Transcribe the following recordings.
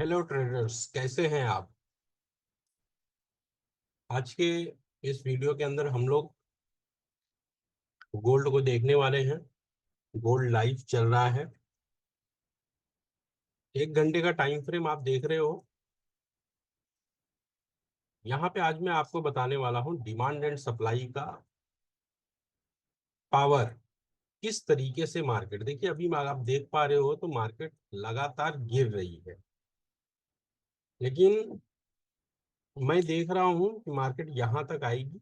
Hello traders, कैसे हैं आप। आज के इस वीडियो के अंदर हम लोग गोल्ड को देखने वाले हैं। गोल्ड लाइव चल रहा है। 1 घंटे का टाइम फ्रेम आप देख रहे हो। यहाँ पे आज मैं आपको बताने वाला हूँ डिमांड एंड सप्लाई का पावर। किस तरीके से मार्केट, देखिए अभी आप देख पा रहे हो तो मार्केट लगातार गिर रही है। लेकिन मैं देख रहा हूँ कि मार्केट यहाँ तक आएगी।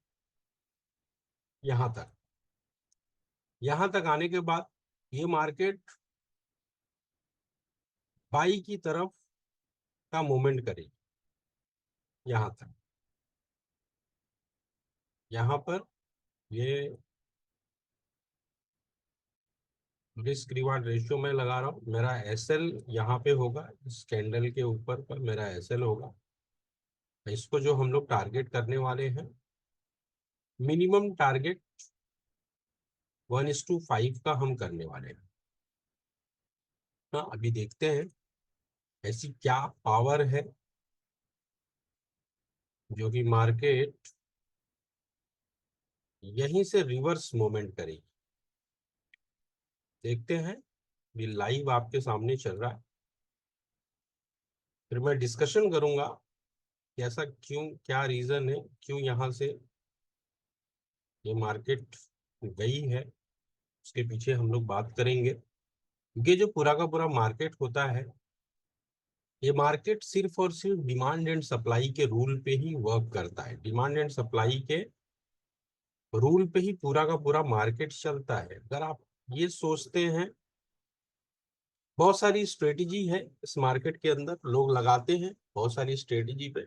यहाँ तक आने के बाद ये मार्केट बाई की तरफ का मूवमेंट करेगी। यहाँ तक, यहाँ पर ये रिस्क रिवार्ड रेशियो मैं लगा रहा हूँ। मेरा एसएल यहाँ पे होगा, इस कैंडल के ऊपर पर मेरा एसएल होगा। इसको जो हम लोग टारगेट करने वाले हैं, मिनिमम टारगेट 1:5 का हम करने वाले हैं। हाँ, अभी देखते हैं ऐसी क्या पावर है जो कि मार्केट यहीं से रिवर्स मूवमेंट करेगी। देखते हैं, ये लाइव आपके सामने चल रहा है। फिर मैं डिस्कशन करूंगा कि ऐसा क्यों, क्या रीजन है, क्यों यहाँ से ये मार्केट गई है। उसके पीछे हम लोग बात करेंगे। ये जो पूरा का पूरा मार्केट होता है, ये मार्केट सिर्फ और सिर्फ डिमांड एंड सप्लाई के रूल पे ही वर्क करता है। डिमांड एंड सप्लाई के रूल पे ही पूरा का पूरा मार्केट चलता है। अगर आप ये सोचते हैं, बहुत सारी स्ट्रेटेजी है इस मार्केट के अंदर, लोग लगाते हैं बहुत सारी स्ट्रेटेजी पे।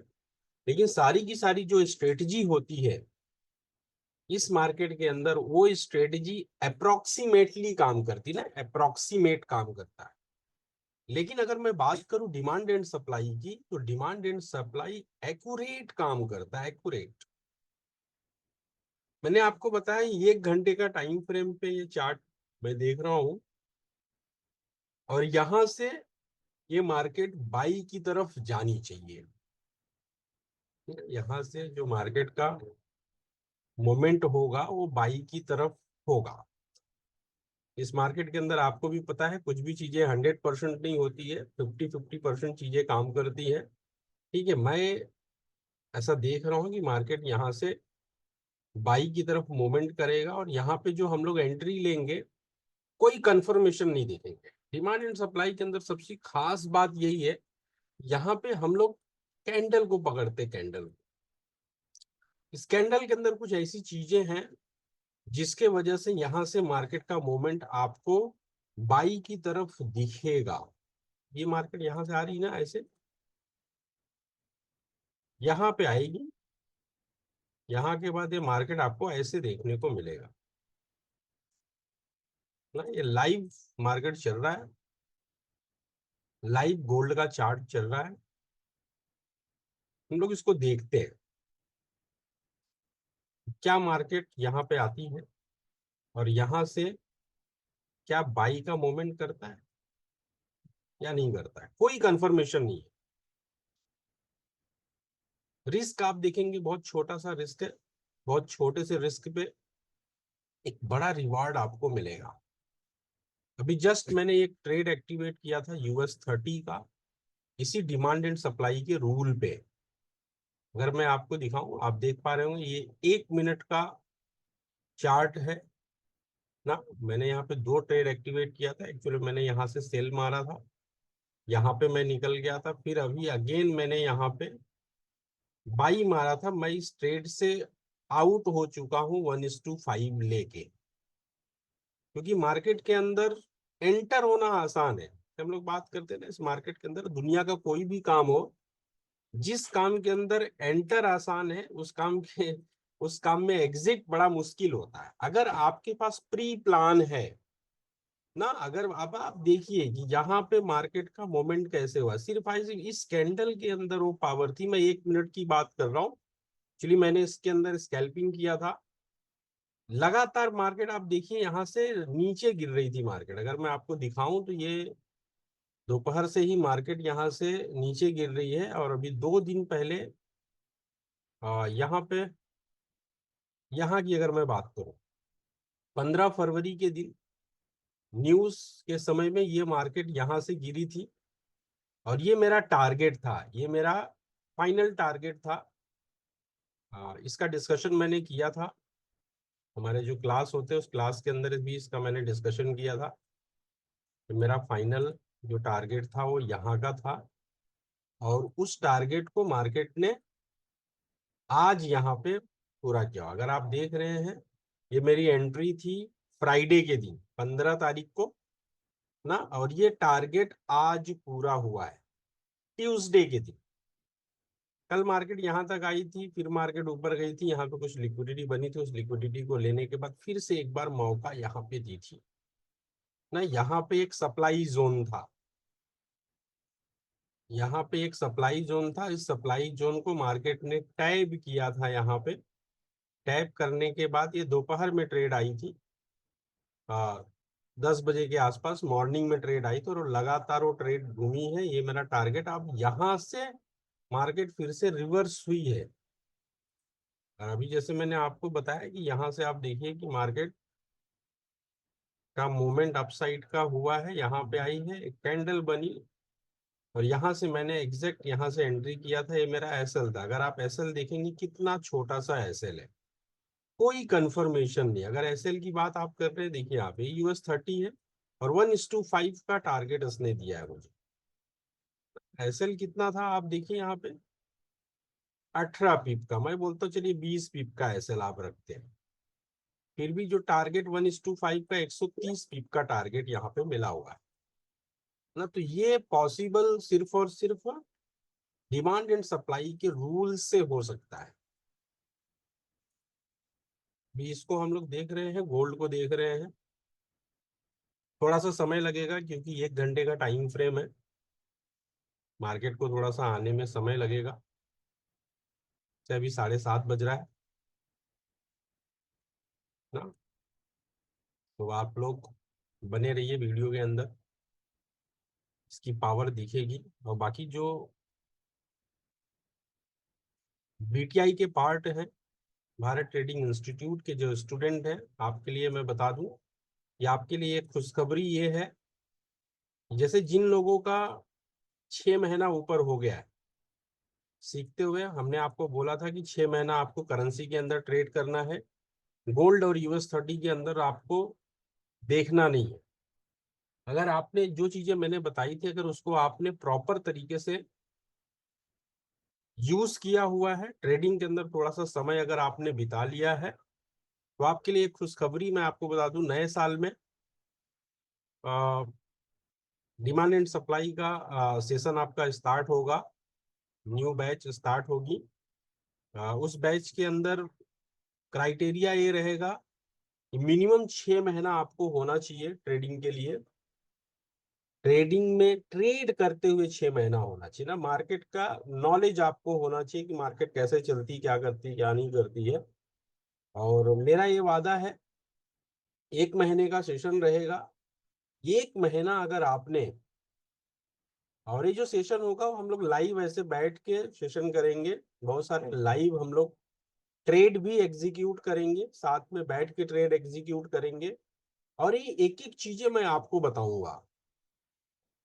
लेकिन सारी की सारी जो स्ट्रेटेजी होती है इस मार्केट के अंदर, वो स्ट्रेटेजी अप्रोक्सीमेटली काम करती ना, अप्रोक्सीमेट काम करता है। लेकिन अगर मैं बात करूं डिमांड एंड सप्लाई की, तो डिमांड एंड सप्लाई एक्यूरेट काम करता है, एक्यूरेट। मैंने आपको बताया 1 घंटे का टाइम फ्रेम पे ये चार्ट मैं देख रहा हूं, और यहां से ये मार्केट बाई की तरफ जानी चाहिए। यहां से जो मार्केट का मोमेंट होगा वो बाई की तरफ होगा। इस मार्केट के अंदर आपको भी पता है, कुछ भी चीजें 100% नहीं होती है, 50-50% चीजें काम करती है। ठीक है, मैं ऐसा देख रहा हूँ कि मार्केट यहाँ से बाई की तरफ मूवमेंट करेगा, और यहाँ पे जो हम लोग एंट्री लेंगे, कोई कंफर्मेशन नहीं देखेंगे। डिमांड एंड सप्लाई के अंदर सबसे खास बात यही है, यहाँ पे हम लोग कैंडल को पकड़ते, कैंडल। इस कैंडल के अंदर कुछ ऐसी चीजें हैं जिसके वजह से यहाँ से मार्केट का मूवमेंट आपको बाई की तरफ दिखेगा। ये मार्केट यहाँ से आ रही ना, ऐसे यहाँ पे आएगी। यहाँ के बाद ये मार्केट आपको ऐसे देखने को मिलेगा ना। ये लाइव मार्केट चल रहा है, लाइव गोल्ड का चार्ट चल रहा है। हम लोग इसको देखते हैं, क्या मार्केट यहाँ पे आती है और यहाँ से क्या बाई का मूवमेंट करता है या नहीं करता है, कोई कंफर्मेशन नहीं है। रिस्क आप देखेंगे, बहुत छोटा सा रिस्क है। बहुत छोटे से रिस्क पे एक बड़ा रिवार्ड आपको मिलेगा। अभी जस्ट मैंने एक ट्रेड एक्टिवेट किया था US 30 का, इसी डिमांड एंड सप्लाई के रूल पे। अगर मैं आपको दिखाऊं, आप देख पा रहे होंगे ये 1 मिनट का चार्ट है ना। मैंने यहाँ पे 2 ट्रेड एक्टिवेट किया था। एक्चुअली मैंने यहाँ से सेल मारा था, यहाँ पे मैं निकल गया था, फिर अभी अगेन मैंने यहाँ पे बाई मारा था। मैं इस ट्रेड से आउट हो चुका हूँ 1:5 लेके, क्योंकि मार्केट के अंदर एंटर होना आसान है। हम लोग बात करते हैं ना, इस मार्केट के अंदर दुनिया का कोई भी काम हो, जिस काम के अंदर एंटर आसान है, उस काम में एग्जिट बड़ा मुश्किल होता है। अगर आपके पास प्री प्लान है ना, अगर अब आप देखिए कि यहाँ पे मार्केट का मोमेंट कैसे हुआ, सिर्फ आज इस कैंडल के अंदर वो पावर थी। मैं 1 मिनट की बात कर रहा हूँ। एक्चुअली मैंने इसके अंदर स्कैल्पिंग किया था। लगातार मार्केट आप देखिए यहाँ से नीचे गिर रही थी मार्केट। अगर मैं आपको दिखाऊं तो ये दोपहर से ही मार्केट यहाँ से नीचे गिर रही है, और अभी 2 दिन पहले यहाँ पे, यहाँ की अगर मैं बात करूं, 15 फरवरी के दिन न्यूज के समय में ये मार्केट यहाँ से गिरी थी, और ये मेरा टारगेट था, ये मेरा फाइनल टारगेट था। इसका डिस्कशन मैंने किया था, हमारे जो क्लास होते हैं उस क्लास के अंदर भी इसका मैंने डिस्कशन किया था। तो मेरा फाइनल जो टारगेट था वो यहाँ का था, और उस टारगेट को मार्केट ने आज यहाँ पे पूरा किया। अगर आप देख रहे हैं, ये मेरी एंट्री थी फ्राइडे के दिन 15 तारीख को ना, और ये टारगेट आज पूरा हुआ है ट्यूसडे के दिन। कल मार्केट यहाँ तक आई थी, फिर मार्केट ऊपर गई थी, यहाँ पे कुछ लिक्विडिटी बनी थी, उस लिक्विडिटी को लेने के बाद फिर से एक बार मौका यहाँ पे दी थी ना। यहाँ पे एक सप्लाई जोन था, यहाँ पे एक सप्लाई जोन था, इस सप्लाई जोन को मार्केट ने टैप किया था। यहाँ पे टैप करने के बाद ये दोपहर में ट्रेड आई थी, 10 बजे के आसपास मॉर्निंग में ट्रेड आई, तो लगातार वो ट्रेड घूमी है। ये मेरा टारगेट, अब यहाँ से मार्केट फिर से रिवर्स हुई है। और अभी जैसे मैंने आपको बताया कि यहाँ से आप देखिए कि मार्केट का मूवमेंट अपसाइड का हुआ है, यहाँ पे आई है, एक कैंडल बनी, और यहाँ से मैंने एग्जैक्ट यहाँ से एंट्री किया था। ये मेरा एसएल था। अगर आप एसएल देखेंगे कितना छोटा सा एसएल है, कोई कंफर्मेशन नहीं। अगर एसएल की बात आप कर रहे हैं, देखिए आप, ये US30 है, और 1:5 का टारगेट उसने दिया है मुझे। एसएल कितना था आप देखिए यहाँ पे, 18 पिप का, मैं बोलता हूँ चलिए 20 पिप का एसएल आप रखते हैं, फिर भी जो टारगेट 1:5 का 130 पिप का टारगेट यहाँ पे मिला हुआ है ना। तो ये पॉसिबल सिर्फ और सिर्फ डिमांड एंड सप्लाई के रूल से हो सकता है। भी इसको हम लोग देख रहे हैं, गोल्ड को देख रहे हैं, थोड़ा सा समय लगेगा क्योंकि 1 घंटे का टाइम फ्रेम है, मार्केट को थोड़ा सा आने में समय लगेगा। चाहे अभी 7:30 बज रहा है ना। तो आप लोग बने रहिए वीडियो के अंदर, इसकी पावर दिखेगी। और बाकी जो बीटीआई के पार्ट हैं, भारत ट्रेडिंग इंस्टीट्यूट के जो स्टूडेंट हैं, आपके लिए मैं बता दूं, या आपके लिए एक खुशखबरी ये है, जैसे जिन लोगों का 6 महीना ऊपर हो गया है सीखते हुए, हमने आपको बोला था कि 6 महीना आपको करेंसी के अंदर ट्रेड करना है, गोल्ड और US30 के अंदर आपको देखना नहीं है। अगर आपने जो चीजें मैंने बताई थी, अगर उसको आपने प्रॉपर तरीके से यूज किया हुआ है, ट्रेडिंग के अंदर थोड़ा सा समय अगर आपने बिता लिया है, तो आपके लिए एक खुशखबरी मैं आपको बता दूं, नए साल में डिमांड एंड सप्लाई का सेशन आपका स्टार्ट होगा, न्यू बैच स्टार्ट होगी। उस बैच के अंदर क्राइटेरिया ये रहेगा कि मिनिमम 6 महीना आपको होना चाहिए ट्रेडिंग के लिए, ट्रेडिंग में ट्रेड करते हुए 6 महीना होना चाहिए ना, मार्केट का नॉलेज आपको होना चाहिए कि मार्केट कैसे चलती, क्या करती, क्या नहीं करती है। और मेरा ये वादा है, 1 महीने का सेशन रहेगा। 1 महीना अगर आपने, और ये जो सेशन होगा वो हम लोग लाइव ऐसे बैठ के सेशन करेंगे, बहुत सारे लाइव हम लोग ट्रेड भी एग्जीक्यूट करेंगे, साथ में बैठ के ट्रेड एग्जीक्यूट करेंगे। और ये एक एक चीजें मैं आपको बताऊंगा,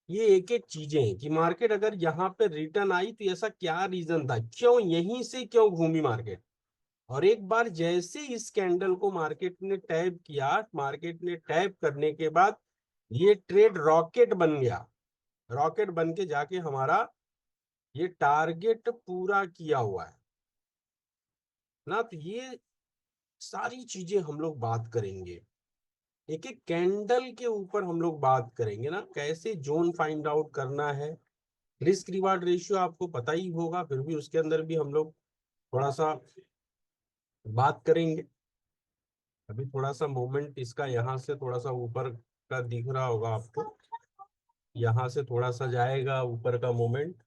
ये एक एक चीजें हैं कि मार्केट अगर यहाँ पे रिटर्न आई तो ऐसा क्या रीजन था, क्यों यहीं से क्यों घूमी मार्केट। और एक बार जैसे इस कैंडल को मार्केट ने टैप किया, मार्केट ने टैप करने के बाद ये ट्रेड रॉकेट बन गया, रॉकेट बन के जाके हमारा ये टारगेट पूरा किया हुआ है ना। तो ये सारी चीजें हम लोग बात करेंगे, एक एक कैंडल के ऊपर हम लोग बात करेंगे ना, कैसे जोन फाइंड आउट करना है। रिस्क रिवार्ड रेशियो आपको पता ही होगा, फिर भी उसके अंदर भी हम लोग थोड़ा सा बात करेंगे। अभी थोड़ा सा मूवमेंट इसका यहाँ से थोड़ा सा ऊपर का दिख रहा होगा आपको, यहाँ से थोड़ा सा जाएगा ऊपर का मूवमेंट,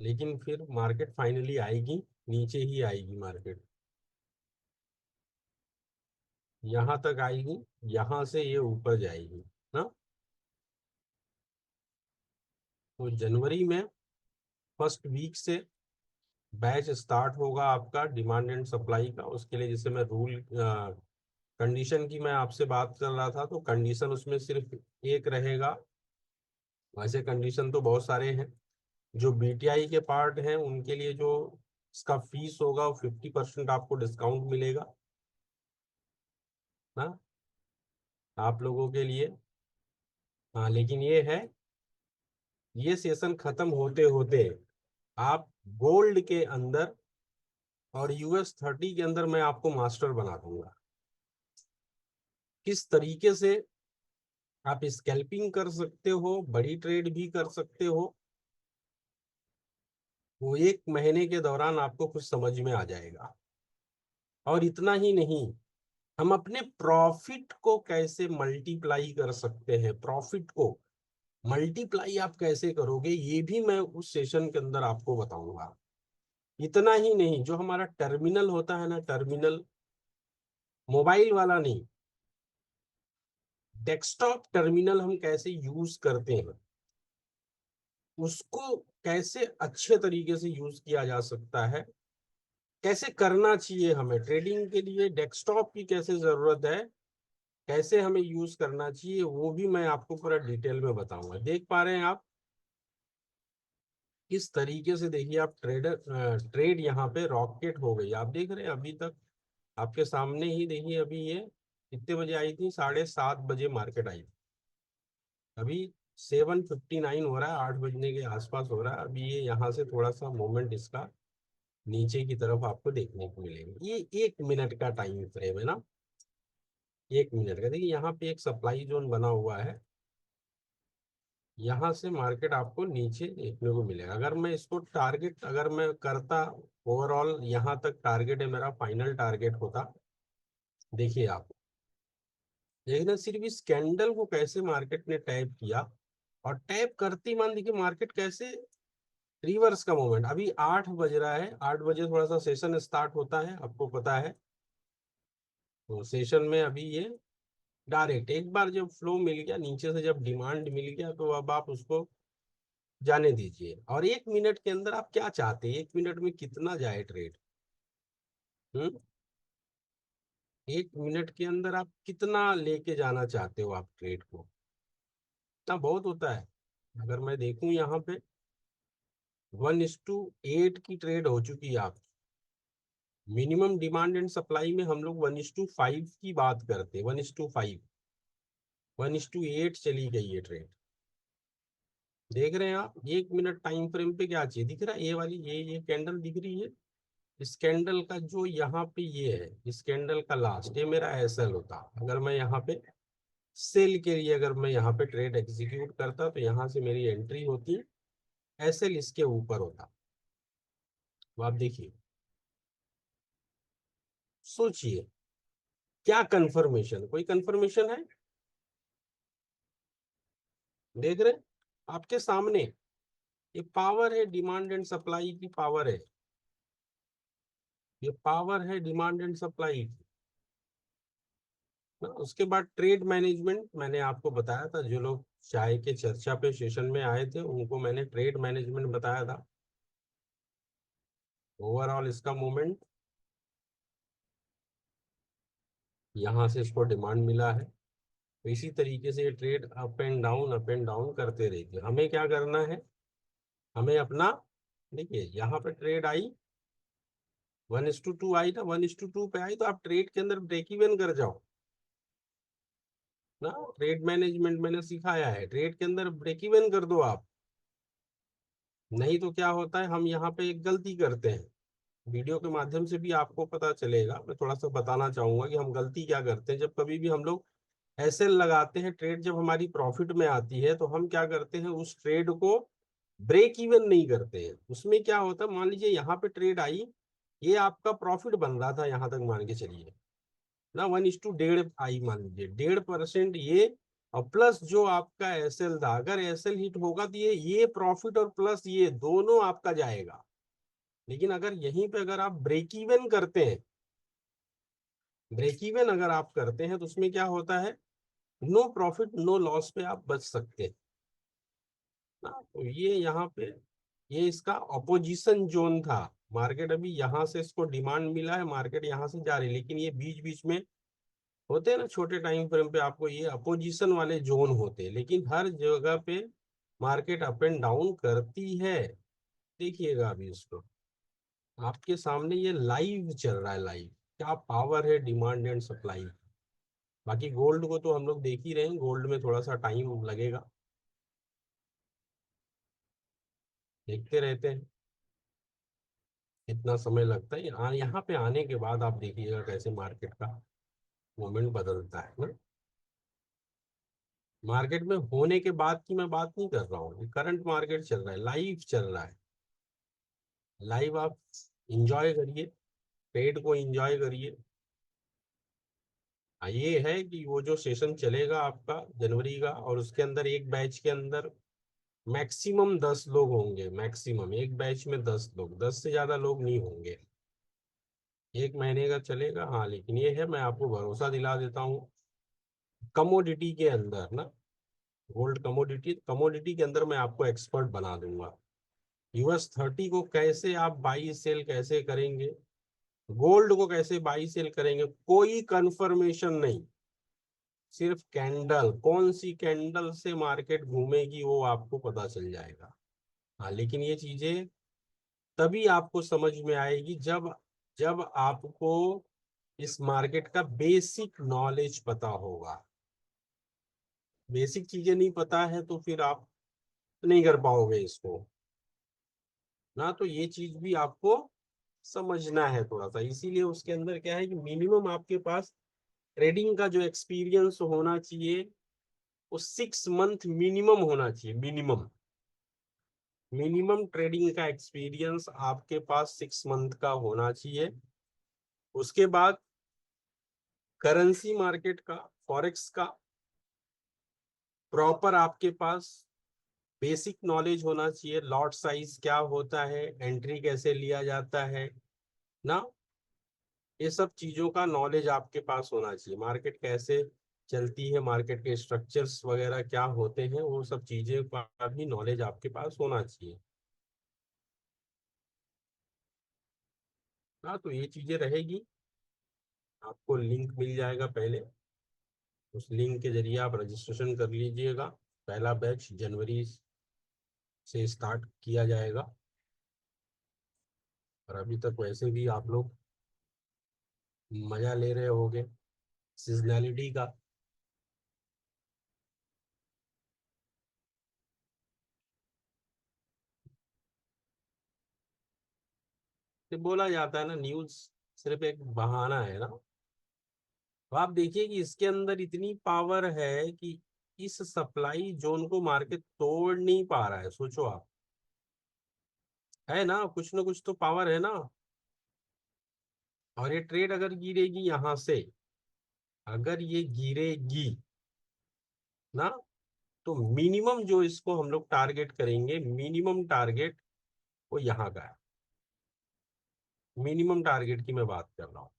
लेकिन फिर मार्केट फाइनली आएगी, नीचे ही आएगी मार्केट, यहाँ तक आएगी, यहाँ से ये ऊपर जाएगी ना। तो जनवरी में फर्स्ट वीक से बैच स्टार्ट होगा आपका डिमांड एंड सप्लाई का। उसके लिए जैसे मैं रूल कंडीशन की मैं आपसे बात कर रहा था, तो कंडीशन उसमें सिर्फ एक रहेगा। वैसे कंडीशन तो बहुत सारे हैं। जो बीटीआई के पार्ट हैं उनके लिए जो इसका फीस होगा वो 50% आपको डिस्काउंट मिलेगा ना आप लोगों के लिए। हाँ, लेकिन ये है, ये सेशन खत्म होते होते आप गोल्ड के अंदर और US 30 के अंदर मैं आपको मास्टर बना दूंगा। किस तरीके से आप स्कैल्पिंग कर सकते हो, बड़ी ट्रेड भी कर सकते हो, वो 1 महीने के दौरान आपको कुछ समझ में आ जाएगा। और इतना ही नहीं, हम अपने प्रॉफिट को कैसे मल्टीप्लाई कर सकते हैं, प्रॉफिट को मल्टीप्लाई आप कैसे करोगे, ये भी मैं उस सेशन के अंदर आपको बताऊंगा। इतना ही नहीं, जो हमारा टर्मिनल होता है ना, टर्मिनल मोबाइल वाला नहीं, डेस्कटॉप टर्मिनल हम कैसे यूज करते हैं, उसको कैसे अच्छे तरीके से यूज किया जा सकता है, कैसे करना चाहिए हमें ट्रेडिंग के लिए, डेस्कटॉप की कैसे जरूरत है, कैसे हमें यूज करना चाहिए, वो भी मैं आपको पूरा डिटेल में बताऊंगा। देख पा रहे हैं आप किस तरीके से, देखिए आप ट्रेड यहाँ पे रॉकेट हो गई, आप देख रहे हैं अभी तक आपके सामने ही। देखिए अभी ये कितने बजे आई थी, 7:30 बजे मार्केट आई। अभी 7:59 हो रहा है, 8 बजने के आसपास हो रहा है। अभी ये यहाँ से थोड़ा सा मोमेंट इसका नीचे की तरफ आपको देखने को मिलेगा। ये 1 मिनट का टाइम फ्रेम है ना, 1 मिनट का। देखिए यहाँ पे एक सप्लाई जोन बना हुआ है, यहाँ से मार्केट आपको नीचे देखने को मिलेगा। अगर मैं इसको टारगेट अगर मैं करता, ओवरऑल यहाँ तक टारगेट है मेरा, फाइनल टारगेट होता। देखिए आप, लेकिन सिर्फ इस कैंडल को कैसे मार्केट ने टैप किया, और टैप करते ही मान देखिए मार्केट कैसे रिवर्स का मूवमेंट। अभी 8 बज रहा है, 8 बजे थोड़ा सा सेशन स्टार्ट होता है, आपको पता है। तो सेशन में अभी ये डायरेक्ट एक बार जब फ्लो मिल गया नीचे से, जब डिमांड मिल गया, तो अब आप उसको जाने दीजिए। और 1 मिनट के अंदर आप क्या चाहते हैं, 1 मिनट में कितना जाए ट्रेड? 1 मिनट के अंदर आप कितना लेके जाना चाहते हो आप ट्रेड को? इतना बहुत होता है। अगर मैं देखूं यहाँ पे 1:8 की ट्रेड हो चुकी है आप। मिनिमम डिमांड एंड सप्लाई में हम लोग 1:5 की बात करते हैं, 1:5, 1:8 चली गई है ट्रेड। देख रहे हैं आप 1 मिनट टाइम फ्रेम पे क्या चाहिए, दिख रहा है ये वाली, ये कैंडल दिख रही है। इस कैंडल का जो यहाँ पे ये है, इस कैंडल का लास्ट, ये मेरा एसएल होता। अगर मैं यहाँ पे सेल के लिए अगर मैं यहाँ पे ट्रेड एग्जीक्यूट करता, तो यहाँ से मेरी एंट्री होती, एसएल इसके ऊपर होता। तो आप देखिए, सोचिए, क्या कंफर्मेशन, कोई कंफर्मेशन है? देख रहे हैं? आपके सामने ये पावर है, डिमांड एंड सप्लाई की पावर है, ये पावर है डिमांड एंड सप्लाई की। उसके बाद ट्रेड मैनेजमेंट मैंने आपको बताया था, जो लोग चाय के चर्चा पे सेशन में आए थे उनको मैंने ट्रेड मैनेजमेंट बताया था। ओवरऑल इसका मूवमेंट यहाँ से इसको डिमांड मिला है, तो इसी तरीके से ये ट्रेड अप एंड डाउन करते रहते हैं। हमें क्या करना है, हमें अपना, देखिए यहाँ पे ट्रेड आई, 1:2 आई ना, 1:2 पे आई, तो आप ट्रेड के अंदर ब्रेक इवन कर जाओ ना। ट्रेड मैनेजमेंट मैंने सिखाया है, ट्रेड के अंदर ब्रेक इवन कर दो आप। नहीं तो क्या होता है, हम यहाँ पे एक गलती करते हैं, वीडियो के माध्यम से भी आपको पता चलेगा। मैं थोड़ा सा बताना चाहूंगा कि हम गलती क्या करते हैं। जब कभी भी हम लोग एसएल लगाते हैं, ट्रेड जब हमारी प्रॉफिट में आती है, तो हम क्या करते हैं, उस ट्रेड को ब्रेक इवन नहीं करते हैं। उसमें क्या होता है, मान लीजिए यहाँ पे ट्रेड आई, ये आपका प्रॉफिट बन रहा था यहाँ तक मान के चलिए ना, 1:1.5 आई मान लीजिए, 1.5% ये, और प्लस जो आपका एसएल था, अगर एसएल हिट होगा तो ये प्रॉफिट और प्लस ये दोनों आपका जाएगा। लेकिन अगर यहीं पे अगर आप ब्रेक इवन करते हैं, ब्रेक इवन अगर आप करते हैं, तो उसमें क्या होता है, नो प्रॉफिट नो लॉस पे आप बच सकते हैं हाँ, तो ये यहाँ पे ये इसका अपोजिशन जोन था। मार्केट अभी यहाँ से इसको डिमांड मिला है, मार्केट यहाँ से जा रही है, लेकिन ये बीच बीच में होते हैं ना छोटे टाइम फ्रेम पे, आपको ये अपोजिशन वाले जोन होते हैं, लेकिन हर जगह पे मार्केट अप एंड डाउन करती है। देखिएगा अभी इसको, आपके सामने ये लाइव चल रहा है, लाइव क्या पावर है डिमांड एंड सप्लाई। बाकी गोल्ड को तो हम लोग देख ही रहे हैं, गोल्ड में थोड़ा सा टाइम लगेगा, देखते रहते हैं कितना समय लगता है। यहाँ पे आने के बाद आप देखिएगा कैसे मार्केट का मोमेंट बदलता है ना। मार्केट में होने के बाद की मैं बात नहीं कर रहा हूँ, करंट मार्केट चल रहा है, लाइव चल रहा है। लाइव आप इंजॉय करिए, ट्रेड को इंजॉय करिए। ये है कि वो जो सेशन चलेगा आपका जनवरी का, और उसके अंदर एक बैच के अंदर मैक्सिमम 10 लोग होंगे, मैक्सिमम एक बैच में 10 लोग, 10 से ज्यादा लोग नहीं होंगे। 1 महीने का चलेगा, हाँ, लेकिन ये है मैं आपको भरोसा दिला देता हूँ, कमोडिटी के अंदर ना, गोल्ड कमोडिटी, कमोडिटी के अंदर मैं आपको एक्सपर्ट बना दूंगा। US 30 को कैसे आप बाई सेल कैसे करेंगे, गोल्ड को कैसे बाई सेल करेंगे, कोई कंफर्मेशन नहीं, सिर्फ कैंडल, कौन सी कैंडल से मार्केट घूमेगी वो आपको पता चल जाएगा। हाँ, लेकिन ये चीजें तभी आपको समझ में आएगी जब जब आपको इस मार्केट का बेसिक नॉलेज पता होगा। बेसिक चीजें नहीं पता है तो फिर आप नहीं कर पाओगे इसको ना, तो ये चीज भी आपको समझना है थोड़ा सा। इसीलिए उसके अंदर क्या है कि मिनिमम आपके पास ट्रेडिंग का जो एक्सपीरियंस होना चाहिए वो 6 मंथ मिनिमम होना चाहिए, मिनिमम। मिनिमम ट्रेडिंग का एक्सपीरियंस आपके पास 6 मंथ का होना चाहिए। उसके बाद करेंसी मार्केट का, फॉरेक्स का प्रॉपर आपके पास बेसिक नॉलेज होना चाहिए। लॉट साइज क्या होता है, एंट्री कैसे लिया जाता है ना, ये सब चीजों का नॉलेज आपके पास होना चाहिए। मार्केट कैसे चलती है, मार्केट के स्ट्रक्चर्स वगैरह क्या होते हैं, वो सब चीजें का भी नॉलेज आपके पास होना चाहिए। हाँ, तो ये चीजें रहेगी। आपको लिंक मिल जाएगा पहले, उस लिंक के जरिए आप रजिस्ट्रेशन कर लीजिएगा। पहला बैच जनवरी से स्टार्ट किया जाएगा, और अभी तक वैसे भी आप लोग मजा ले रहे होगे सीजनैलिटी का। तो बोला जाता है ना, न्यूज सिर्फ एक बहाना है ना। तो आप देखिए कि इसके अंदर इतनी पावर है कि इस सप्लाई जोन को मार्केट तोड़ नहीं पा रहा है, सोचो आप। है ना कुछ तो पावर है ना। और ये ट्रेड अगर गिरेगी यहां से, अगर ये गिरेगी ना, तो मिनिमम जो इसको हम लोग टारगेट करेंगे, मिनिमम टारगेट वो यहाँ का है। मिनिमम टारगेट की मैं बात कर रहा हूँ।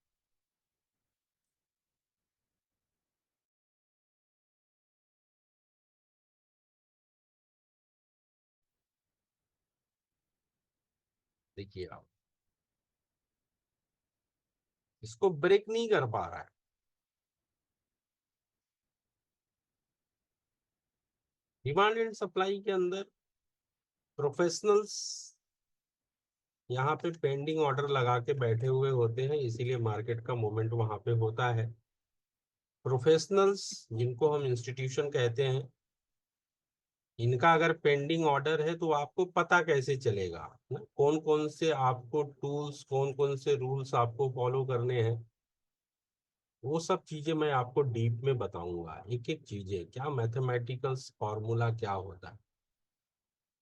देखिए आप, इसको ब्रेक नहीं कर पा रहा है। डिमांड एंड सप्लाई के अंदर प्रोफेशनल्स यहाँ पे पेंडिंग ऑर्डर लगा के बैठे हुए होते हैं, इसीलिए मार्केट का मूवमेंट वहां पे होता है। प्रोफेशनल्स जिनको हम इंस्टीट्यूशन कहते हैं, इनका अगर पेंडिंग ऑर्डर है तो आपको पता कैसे चलेगा ना, कौन कौन से आपको टूल्स, कौन कौन से रूल्स आपको फॉलो करने हैं, वो सब चीजें मैं आपको डीप में बताऊंगा। एक एक चीजें क्या, मैथमेटिकल्स फॉर्मूला क्या होता है,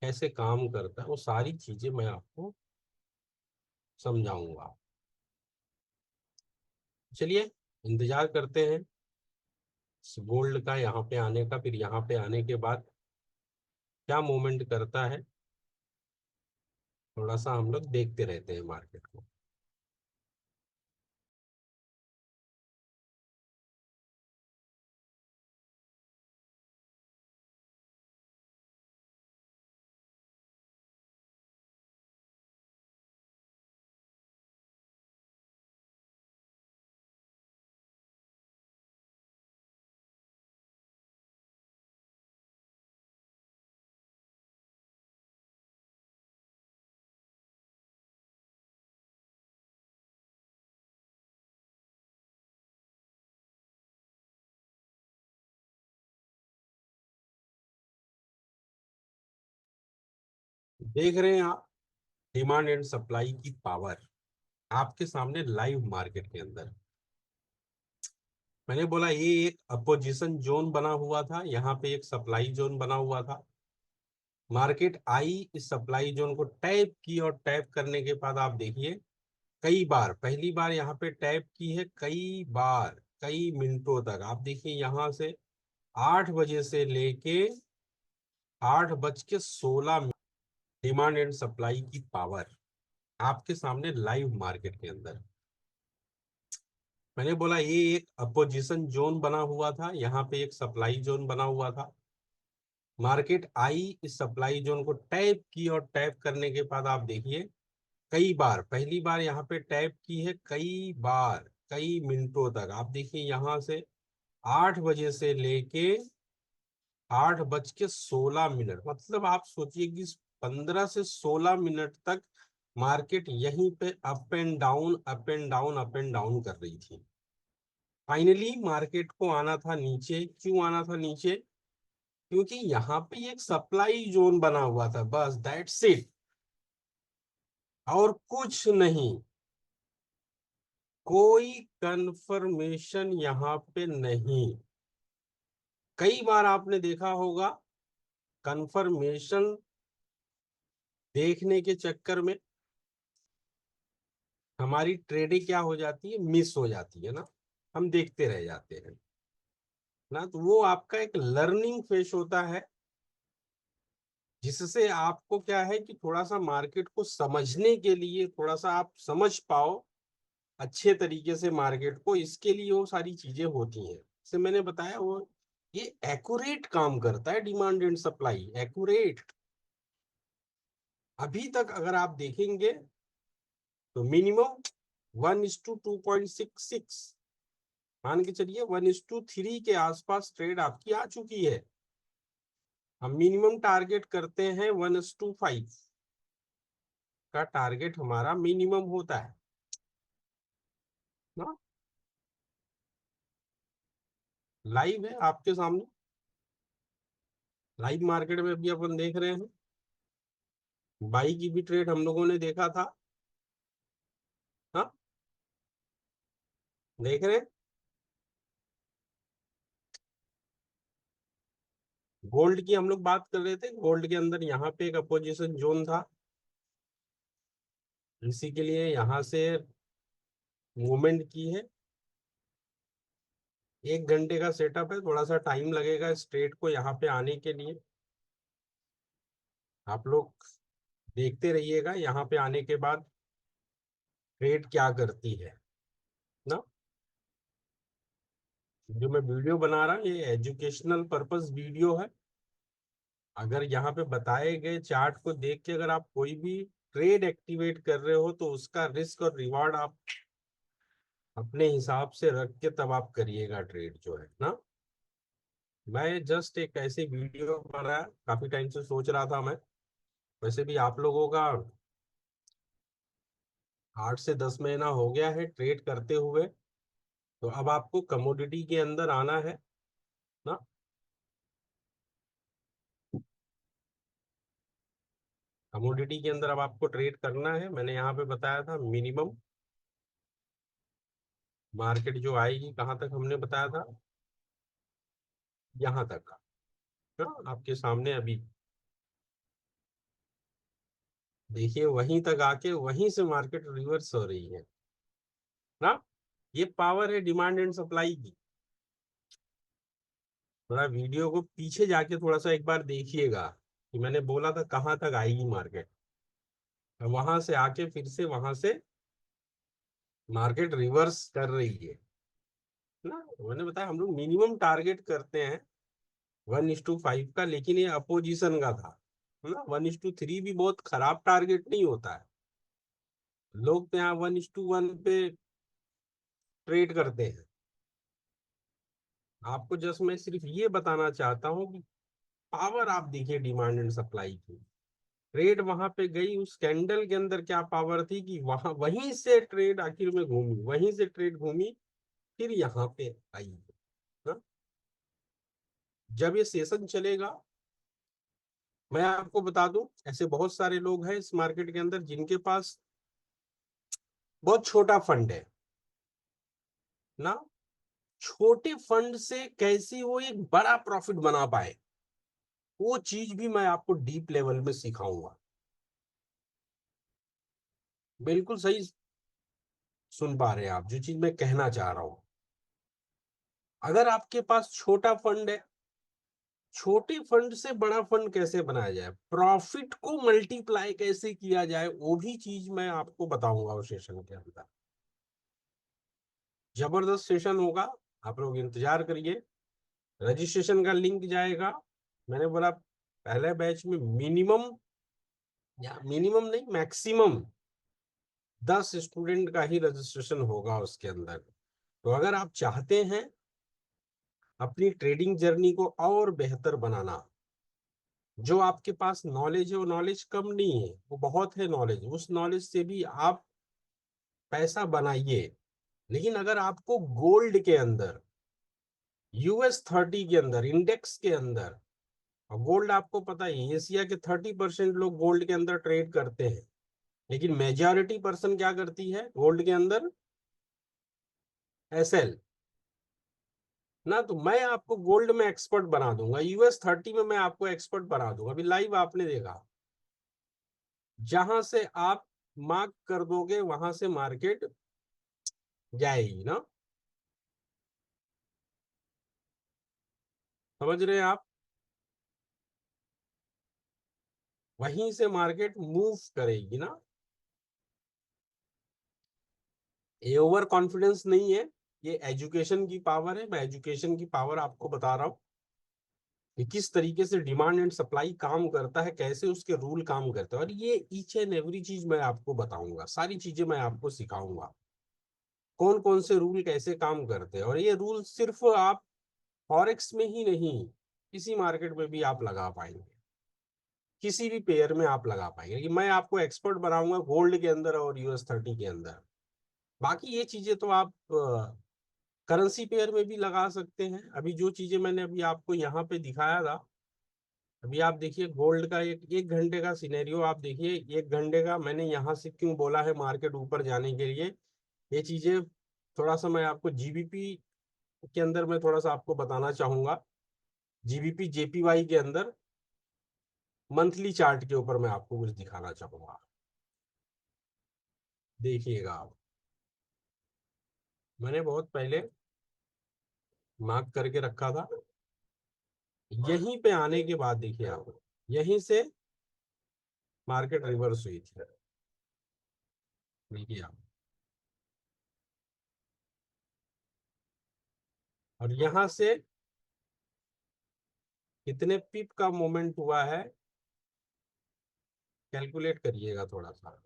कैसे काम करता है, वो सारी चीजें मैं आपको समझाऊंगा। चलिए, इंतजार करते हैं गोल्ड का यहाँ पे आने का, फिर यहाँ पे आने के बाद क्या मूवमेंट करता है, थोड़ा सा हम लोग देखते रहते हैं मार्केट को। देख रहे हैं आप डिमांड एंड सप्लाई की पावर आपके सामने लाइव मार्केट के अंदर। मैंने बोला ये एक अपोजिशन जोन बना हुआ था, यहाँ पे एक सप्लाई जोन बना हुआ था। मार्केट आई, इस सप्लाई जोन को टैप की और टैप करने के बाद आप देखिए कई बार, पहली बार यहाँ पे टैप की है, कई बार कई मिनटों तक आप देखिए यहाँ से 8 बजे से लेके 8 बज के 16 डिमांड एंड सप्लाई की पावर आपके सामने लाइव मार्केट के अंदर। मैंने बोला ये एक अपोजिशन जोन बना हुआ था, यहाँ पे एक सप्लाई जोन बना हुआ था। मार्केट आई, इस सप्लाई जोन को टैप की और टैप करने के बाद आप देखिए कई बार, पहली बार यहाँ पे टैप की है, कई बार कई मिनटों तक आप देखिए यहाँ से 8 बजे से लेके 8 बज के 16 मतलब आप सोचिए कि 15 से 16 मिनट तक मार्केट यहीं पे up and down up and down up and down कर रही थी। फाइनली मार्केट को आना था नीचे। क्यों आना था नीचे? क्योंकि यहाँ पे एक सप्लाई जोन बना हुआ था, बस दैट्स इट, और कुछ नहीं। कोई कंफर्मेशन यहाँ पे नहीं। कई बार आपने देखा होगा कंफर्मेशन देखने के चक्कर में हमारी ट्रेडिंग क्या हो जाती है, मिस हो जाती है ना, हम देखते रह जाते हैं ना। तो वो आपका एक लर्निंग फेज होता है, जिससे आपको क्या है कि थोड़ा सा मार्केट को समझने के लिए, थोड़ा सा आप समझ पाओ अच्छे तरीके से मार्केट को, इसके लिए वो सारी चीजें होती हैं। जैसे मैंने बताया, वो ये एक्यूरेट काम करता है, डिमांड एंड सप्लाई एक्यूरेट। अभी तक अगर आप देखेंगे तो मिनिमम 1:2.66, मान के चलिए 1:3 के आसपास ट्रेड आपकी आ चुकी है। हम मिनिमम टारगेट करते हैं 1:5 का, टारगेट हमारा मिनिमम होता है ना। लाइव है आपके सामने, लाइव मार्केट में भी अपन देख रहे हैं। बाई की भी ट्रेड हम लोगों ने देखा था। हाँ, देख रहे हैं। गोल्ड की हम लोग बात कर रहे थे, गोल्ड के अंदर यहाँ पे एक अपोजिशन जोन था, इसी के लिए यहाँ से मूवमेंट की है। 1 घंटे का सेटअप है, थोड़ा सा टाइम लगेगा स्ट्रेट को यहाँ पे आने के लिए। आप लोग देखते रहिएगा यहाँ पे आने के बाद ट्रेड क्या करती है ना। जो मैं वीडियो बना रहा हूँ ये एजुकेशनल पर्पस वीडियो है। अगर यहाँ पे बताए गए चार्ट को देख के अगर आप कोई भी ट्रेड एक्टिवेट कर रहे हो तो उसका रिस्क और रिवार्ड आप अपने हिसाब से रख के तब आप करिएगा ट्रेड जो है ना। मैं जस्ट एक ऐसे वीडियो बना, काफी टाइम से सोच रहा था मैं। वैसे भी आप लोगों का 8 से 10 महीना हो गया है ट्रेड करते हुए, तो अब आपको कमोडिटी के अंदर आना है ना। कमोडिटी के अंदर अब आपको ट्रेड करना है। मैंने यहाँ पे बताया था मिनिमम मार्केट जो आएगी कहाँ तक, हमने बताया था यहाँ तक का ना, आपके सामने अभी देखिए वहीं तक आके वहीं से मार्केट रिवर्स हो रही है ना। ये पावर है डिमांड एंड सप्लाई की। थोड़ा वीडियो को पीछे जाके थोड़ा सा एक बार देखिएगा कि मैंने बोला था कहाँ तक आएगी मार्केट, वहां से आके फिर से वहां से मार्केट रिवर्स कर रही है ना। मैंने बताया हम लोग मिनिमम टारगेट करते हैं 1:5 का, लेकिन ये अपोजिशन का था ना। 1:3 भी बहुत खराब टारगेट नहीं होता है। लोग तो यहाँ 1:1 पे ट्रेड करते हैं। आपको जस्ट मैं सिर्फ ये बताना चाहता हूँ कि पावर आप देखिए डिमांड एंड सप्लाई की। ट्रेड वहां पे गई, उस कैंडल के अंदर क्या पावर थी कि वहां वहीं से ट्रेड आखिर में घूमी, वहीं से ट्रेड घूमी, फिर यहाँ पे आई ना। जब ये सेशन चलेगा मैं आपको बता दूं, ऐसे बहुत सारे लोग हैं इस मार्केट के अंदर जिनके पास बहुत छोटा फंड है ना। छोटे फंड से कैसे वो एक बड़ा प्रॉफिट बना पाए, वो चीज भी मैं आपको डीप लेवल में सिखाऊंगा। बिल्कुल सही सुन पा रहे हैं आप जो चीज मैं कहना चाह रहा हूं। अगर आपके पास छोटा फंड है, छोटे फंड से बड़ा फंड कैसे बनाया जाए, प्रॉफिट को मल्टीप्लाई कैसे किया जाए, वो भी चीज मैं आपको बताऊंगा उस सेशन के अंदर। जबरदस्त सेशन होगा, आप लोग इंतजार करिए। रजिस्ट्रेशन का लिंक जाएगा, मैंने बोला पहले बैच में मिनिमम, या मिनिमम नहीं मैक्सिमम 10 स्टूडेंट का ही रजिस्ट्रेशन होगा उसके अंदर। तो अगर आप चाहते हैं अपनी ट्रेडिंग जर्नी को और बेहतर बनाना, जो आपके पास नॉलेज है वो नॉलेज कम नहीं है, वो बहुत है नॉलेज, उस नॉलेज से भी आप पैसा बनाइए। लेकिन अगर आपको गोल्ड के अंदर, US 30 के अंदर, इंडेक्स के अंदर, और गोल्ड आपको पता है एशिया के 30% लोग गोल्ड के अंदर ट्रेड करते हैं, लेकिन मेजॉरिटी पर्सन क्या करती है गोल्ड के अंदर, SL ना। तो मैं आपको गोल्ड में एक्सपर्ट बना दूंगा, US 30 में मैं आपको एक्सपर्ट बना दूंगा। अभी लाइव आपने देखा, जहां से आप मार्क कर दोगे वहां से मार्केट जाएगी ना। समझ रहे हैं आप, वहीं से मार्केट मूव करेगी ना। ये ओवर कॉन्फिडेंस नहीं है, ये एजुकेशन की पावर है। मैं एजुकेशन की पावर आपको बता रहा हूँ कि किस तरीके से डिमांड एंड सप्लाई काम करता है, कैसे उसके रूल काम करते हैं, और ये ईच एंड एवरी चीज मैं आपको बताऊंगा, सारी चीजें मैं आपको सिखाऊंगा, कौन कौन से रूल कैसे काम करते हैं। और ये रूल सिर्फ आप फॉरेक्स में ही नहीं, किसी मार्केट में भी आप लगा पाएंगे, किसी भी पेयर में आप लगा पाएंगे। कि मैं आपको एक्सपर्ट बनाऊंगा गोल्ड के अंदर और US 30 के अंदर। बाकी ये चीजें तो आप करेंसी पेयर में भी लगा सकते हैं। अभी जो चीजें मैंने अभी आपको यहाँ पे दिखाया था, अभी आप देखिए गोल्ड का एक घंटे का सिनेरियो आप देखिए। एक घंटे का मैंने यहाँ से क्यों बोला है मार्केट ऊपर जाने के लिए, ये चीजें थोड़ा सा मैं आपको GBP के अंदर मैं थोड़ा सा आपको बताना चाहूंगा। GBP JPY के अंदर मंथली चार्ट के ऊपर मैं आपको कुछ दिखाना चाहूंगा। देखिएगा आप, मैंने बहुत पहले मार्क करके रखा था। यहीं पे आने के बाद देखिए आप, यहीं से मार्केट रिवर्स हुई थी। देखिए आप, और यहां से कितने पिप का मोमेंट हुआ है, कैलकुलेट करिएगा थोड़ा सा।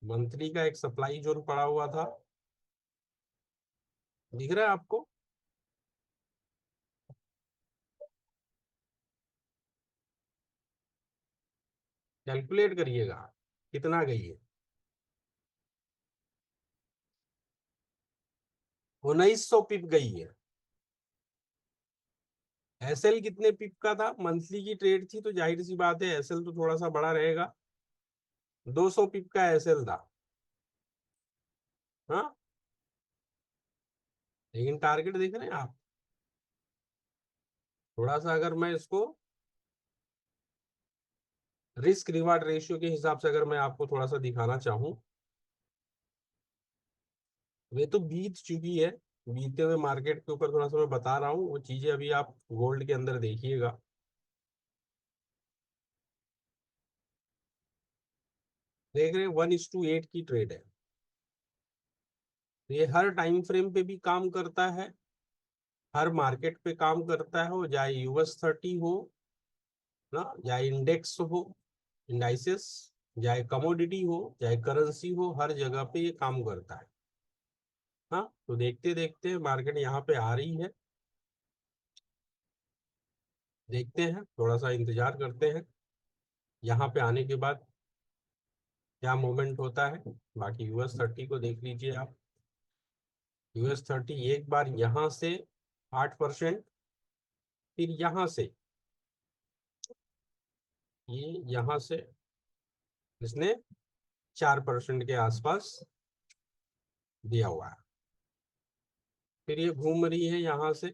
मंथली का एक सप्लाई जोन पड़ा हुआ था, दिख रहा है आपको। कैलकुलेट करिएगा कितना गई है। 1900 पिप गई है। SL कितने पिप का था, मंथली की ट्रेड थी तो जाहिर सी बात है SL तो थोड़ा सा बड़ा रहेगा। 200 पिप का SL था। हाँ, लेकिन टारगेट देख रहे हैं आप। थोड़ा सा अगर मैं इसको रिस्क रिवार्ड रेशियो के हिसाब से अगर मैं आपको थोड़ा सा दिखाना चाहूँ, वे तो बीत चुकी है। बीते हुए मार्केट के ऊपर थोड़ा सा मैं बता रहा हूँ, वो चीजें अभी आप गोल्ड के अंदर देखिएगा। देख रहे हैं 1:8 की ट्रेड है। तो ये हर टाइम फ्रेम पे भी काम करता है, हर मार्केट पे काम करता है, वो चाहे US 30 हो ना, चाहे इंडेक्स हो, इंडाइसेस, चाहे कमोडिटी हो, चाहे करेंसी हो, हर जगह पे ये काम करता है। हाँ, तो देखते देखते मार्केट यहाँ पे आ रही है, देखते हैं, थोड़ा सा इंतजार करते हैं यहाँ पे आने के बाद क्या मूवमेंट होता है। बाकी US 30 को देख लीजिए आप। US 30 एक बार यहाँ से 8%। फिर यहां से ये यहां से इसने 4% के आसपास दिया हुआ है। फिर ये घूम रही है यहां से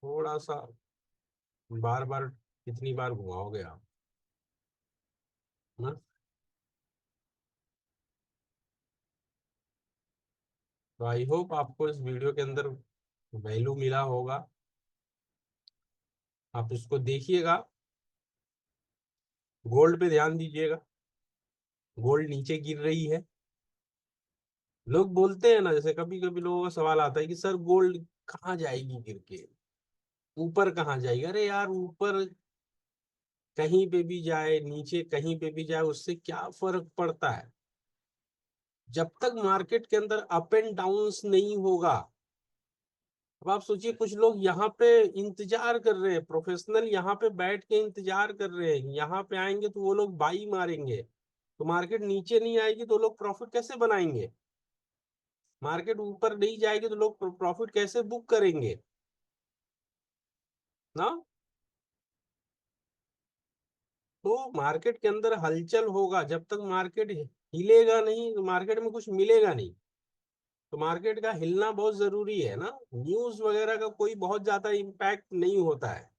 थोड़ा सा, बार बार कितनी बार घुमाओगे आप ना। तो आई होप आपको इस वीडियो के अंदर वैल्यू मिला होगा। आप इसको देखिएगा, गोल्ड पे ध्यान दीजिएगा। गोल्ड नीचे गिर रही है। लोग बोलते हैं ना, जैसे कभी कभी लोगों का सवाल आता है कि सर गोल्ड कहाँ जाएगी गिर के, ऊपर कहाँ जाएगी। अरे यार, ऊपर कहीं पे भी जाए, नीचे कहीं पे भी जाए, उससे क्या फर्क पड़ता है। जब तक मार्केट के अंदर अप एंड डाउन्स नहीं होगा। अब आप सोचिए, कुछ लोग यहाँ पे इंतजार कर रहे हैं, प्रोफेशनल यहाँ पे बैठ के इंतजार कर रहे हैं, यहाँ पे आएंगे तो वो लोग बाई मारेंगे। तो मार्केट नीचे नहीं आएगी तो लोग प्रॉफिट कैसे बनाएंगे। मार्केट ऊपर नहीं जाएगी तो लोग प्रॉफिट कैसे बुक करेंगे ना। तो मार्केट के अंदर हलचल होगा, जब तक मार्केट हिलेगा नहीं तो मार्केट में कुछ मिलेगा नहीं। तो मार्केट का हिलना बहुत जरूरी है ना। न्यूज वगैरह का कोई बहुत ज्यादा इम्पैक्ट नहीं होता है।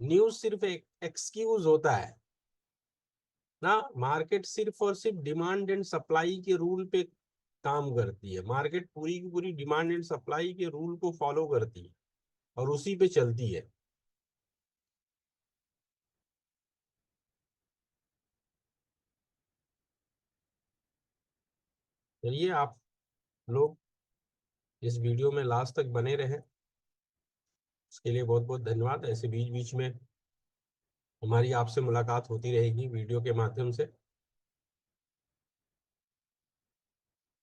न्यूज सिर्फ एक एक्सक्यूज होता है ना। मार्केट सिर्फ और सिर्फ डिमांड एंड सप्लाई के रूल पे काम करती है। मार्केट पूरी की पूरी डिमांड एंड सप्लाई के रूल को फॉलो करती है और उसी पे चलती है। चलिए, आप लोग इस वीडियो में लास्ट तक बने रहे, इसके लिए बहुत बहुत धन्यवाद। ऐसे बीच बीच में हमारी आपसे मुलाकात होती रहेगी वीडियो के माध्यम से।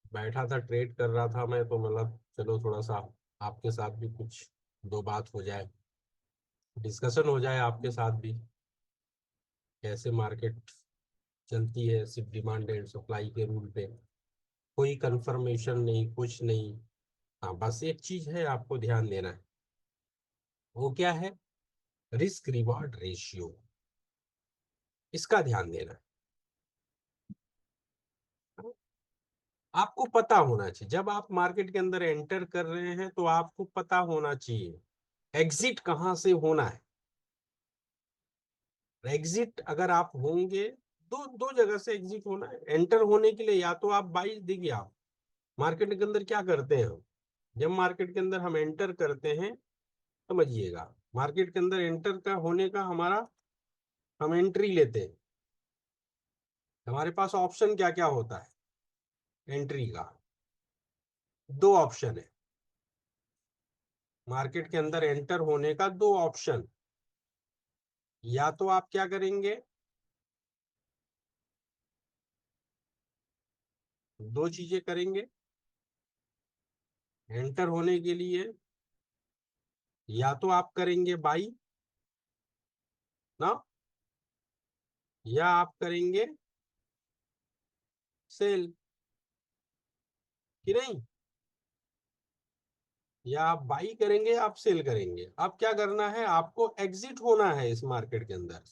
बैठा था, ट्रेड कर रहा था मैं, तो मतलब चलो थोड़ा सा आपके साथ भी कुछ दो बात हो जाए, डिस्कशन हो जाए आपके साथ भी, कैसे मार्केट चलती है सिर्फ डिमांड एंड सप्लाई के रूल पे। कोई कंफर्मेशन नहीं, कुछ नहीं। हाँ, बस एक चीज है आपको ध्यान देना है। वो क्या है? Risk reward ratio. इसका ध्यान देना है। आपको पता होना चाहिए, जब आप मार्केट के अंदर एंटर कर रहे हैं तो आपको पता होना चाहिए एग्जिट कहाँ से होना है। एग्जिट अगर आप होंगे, दो दो जगह से एग्जिट होना है एंटर होने के लिए। या तो आप बाई, देखिए आप मार्केट के अंदर क्या करते हैं हम, जब मार्केट के अंदर हम एंटर करते हैं, समझिएगा, मार्केट के अंदर एंटर का होने का हमारा, हम एंट्री लेते हैं। हमारे पास ऑप्शन क्या क्या होता है एंट्री का? दो ऑप्शन है मार्केट के अंदर एंटर होने का, दो ऑप्शन। या तो आप क्या करेंगे, दो चीजें करेंगे एंटर होने के लिए। या तो आप करेंगे बाई ना, या आप करेंगे सेल, कि नहीं? या आप बाई करेंगे, आप सेल करेंगे। अब क्या करना है, आपको एग्जिट होना है इस मार्केट के अंदर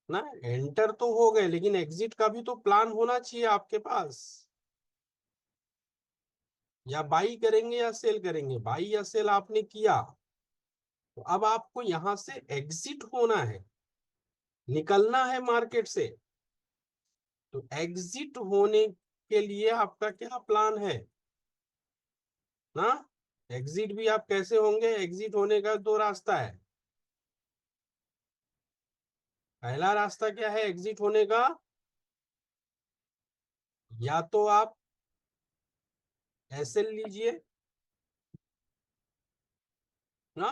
ना। एंटर तो हो गए, लेकिन एग्जिट का भी तो प्लान होना चाहिए आपके पास। या बाई करेंगे या सेल करेंगे, बाई या सेल आपने किया, तो अब आपको यहां से एग्जिट होना है, निकलना है मार्केट से। तो एग्जिट होने के लिए आपका क्या प्लान है ना। एग्जिट भी आप कैसे होंगे, एग्जिट होने का दो रास्ता है। पहला रास्ता क्या है एग्जिट होने का? या तो आप एसएल लीजिए ना।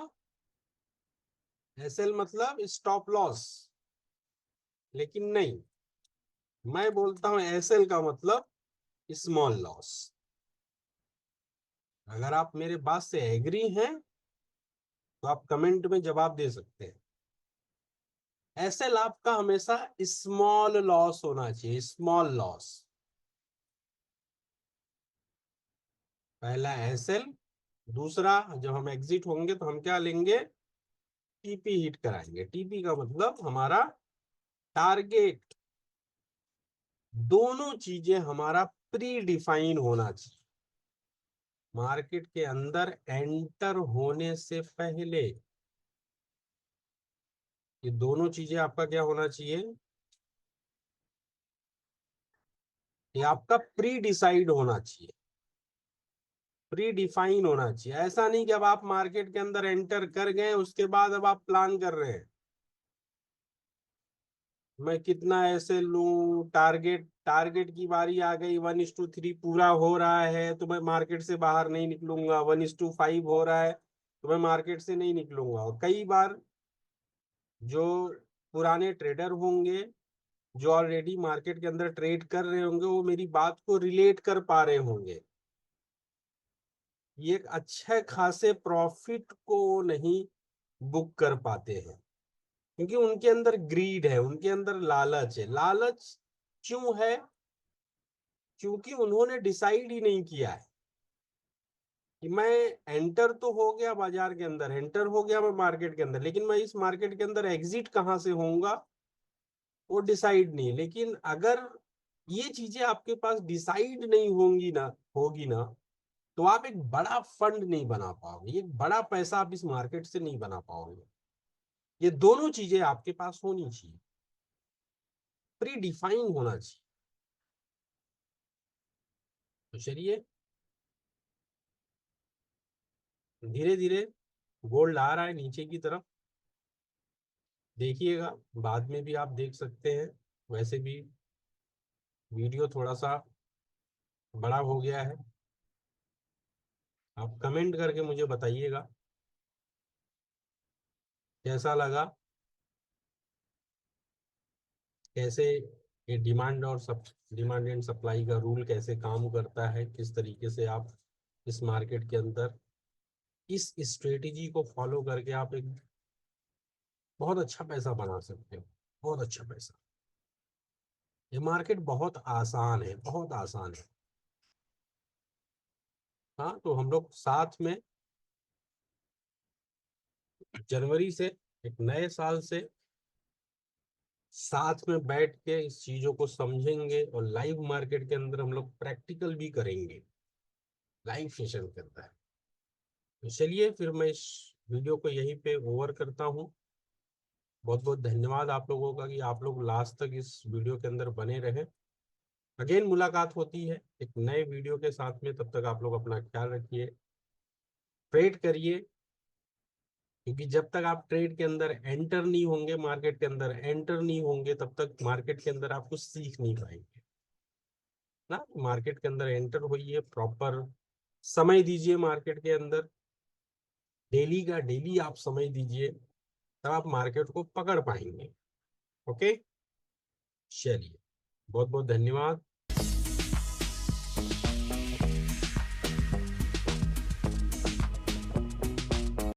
एसएल मतलब स्टॉप लॉस। लेकिन नहीं, मैं बोलता हूं एसएल का मतलब स्मॉल लॉस। अगर आप मेरे बात से एग्री हैं तो आप कमेंट में जवाब दे सकते हैं। एसएल आपका हमेशा स्मॉल लॉस होना चाहिए, स्मॉल लॉस। पहला एसएल, दूसरा, जब हम एग्जिट होंगे तो हम क्या लेंगे, टीपी हिट कराएंगे। टीपी का मतलब हमारा टारगेट। दोनों चीजें हमारा प्री डिफाइन होना चाहिए मार्केट के अंदर एंटर होने से पहले। ये दोनों चीजें आपका क्या होना चाहिए, ये आपका प्री डिसाइड होना चाहिए, प्री डिफाइन होना चाहिए। ऐसा नहीं कि अब आप मार्केट के अंदर एंटर कर गए उसके बाद अब आप प्लान कर रहे हैं मैं कितना ऐसे लूं, टारगेट टारगेट की बारी आ गई, 1:3 पूरा हो रहा है तो मैं मार्केट से बाहर नहीं निकलूंगा, 1:5 हो रहा है तो मैं मार्केट से नहीं निकलूंगा। और कई बार जो पुराने ट्रेडर होंगे, जो ऑलरेडी मार्केट के अंदर ट्रेड कर रहे होंगे, वो मेरी बात को रिलेट कर पा रहे होंगे। ये एक अच्छे खासे प्रॉफिट को नहीं बुक कर पाते हैं क्योंकि उनके अंदर ग्रीड है, उनके अंदर लालच है। लालच क्यों है? क्योंकि उन्होंने डिसाइड ही नहीं किया है कि मैं एंटर तो हो गया बाजार के अंदर, एंटर हो गया मैं मार्केट के अंदर, लेकिन मैं इस मार्केट के अंदर एग्जिट कहाँ से होऊंगा वो डिसाइड नहीं है। लेकिन अगर ये चीजें आपके पास डिसाइड नहीं होगी ना तो आप एक बड़ा फंड नहीं बना पाओगे, एक बड़ा पैसा आप इस मार्केट से नहीं बना पाओगे। ये दोनों चीजें आपके पास होनी चाहिए, प्री डिफाइन होना चाहिए। तो चलिए, धीरे धीरे गोल्ड आ रहा है नीचे की तरफ, देखिएगा। बाद में भी आप देख सकते हैं। वैसे भी वीडियो थोड़ा सा बड़ा हो गया है, आप कमेंट करके मुझे बताइएगा कैसा लगा, कैसे ये डिमांड एंड सप्लाई का रूल कैसे काम करता है, किस तरीके से आप इस मार्केट के अंदर इस स्ट्रेटेजी को फॉलो करके आप एक बहुत अच्छा पैसा बना सकते हो, बहुत अच्छा पैसा। ये मार्केट बहुत आसान है, बहुत आसान है। हाँ, तो हम लोग साथ में जनवरी से, एक नए साल से साथ में बैठ के इस चीजों को समझेंगे और लाइव मार्केट के अंदर हम लोग प्रैक्टिकल भी करेंगे, लाइव सेशन करता है। तो चलिए फिर मैं इस वीडियो को यहीं पे ओवर करता हूँ। बहुत बहुत धन्यवाद आप लोगों का कि आप लोग लास्ट तक इस वीडियो के अंदर बने रहे। अगेन मुलाकात होती है एक नए वीडियो के साथ में, तब तक आप लोग अपना ख्याल रखिए, ट्रेड करिए। क्योंकि जब तक आप ट्रेड के अंदर एंटर नहीं होंगे, मार्केट के अंदर एंटर नहीं होंगे, तब तक मार्केट के अंदर आप कुछ सीख नहीं पाएंगे ना। मार्केट के अंदर एंटर होइए, प्रॉपर समय दीजिए मार्केट के अंदर, डेली का डेली आप समय दीजिए, तब आप मार्केट को पकड़ पाएंगे। ओके, चलिए, बहुत बहुत धन्यवाद।